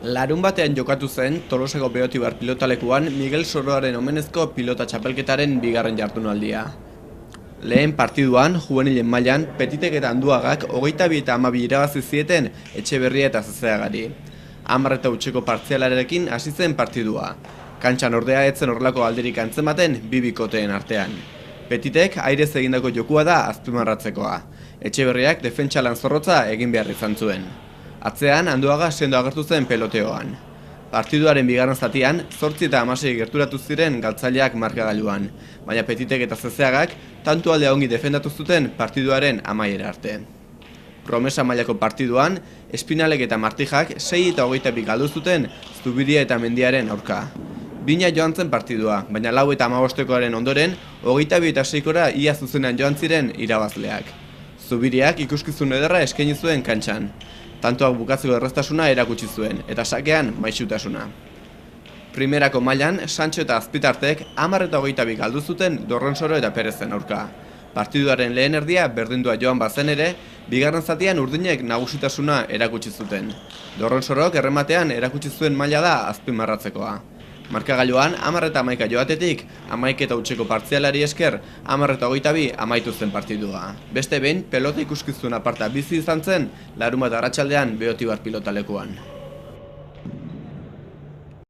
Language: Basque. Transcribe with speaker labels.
Speaker 1: Larunbatean jokatu zen Tolosako Beotibar pilotalekuan Miguel Soroaren omenezko pilota txapelketaren bigarren jardunaldia. Lehen partiduan, juvenilen mailan, Petitek eta Anduagak 22 eta 12 irabazi zieten Etxeberria eta Zezeagari. 10-0 partzialarekin hasi zen partidua. Kantxan ordea etzen horrelako alderik antzematen bi bikoteen artean. Petitek airez egindako jokua da azpimarratzekoa. Etxeberriak defentsa lan zorrotza egin behar izan zuen. Atzean, Anduaga sendo agertu zen peloteoan. Partiduaren bigarren zatian, 8 eta 16 gerturatu ziren galtzaileak markagailuan, baina Petitek eta Zezeagak tantu alde ongi defendatu zuten partiduaren amaiera arte. Promesa mailako partiduan, Espinalek eta Martijak 6 eta 22 galdu zuten Zubiria eta Mendiaren aurka. Bina joan zen partidua, baina 4 eta 15koaren ondoren, 22 eta 6kora ia zuzenean joan ziren irabazleak. Zubiriak ikuskizun ederra eskaini zuen kantxan. Tantoak bukatzeko erraztasuna erakutsi zuen, eta sakean maisutasuna. Primerako mailan, Sancho eta Azpitartek 10 eta 22 galdu zuten Dorronsoro eta Perezen aurka. Partiduaren lehen erdia berdindua joan bazen ere, bigarren zatian urdinek nagusitasuna erakutsi zuten. Dorronsorok errematean erakutsi zuen maila da azpimarratzekoa. Markagailuan 10 eta 11 joatetik, 11-0 partzialari esker, 10 eta 22 amaitu zen partidua. Beste behin, pelota ikuskizun aparta bizi izan zen, larunbat arratsaldean Beotibar pilotalekuan.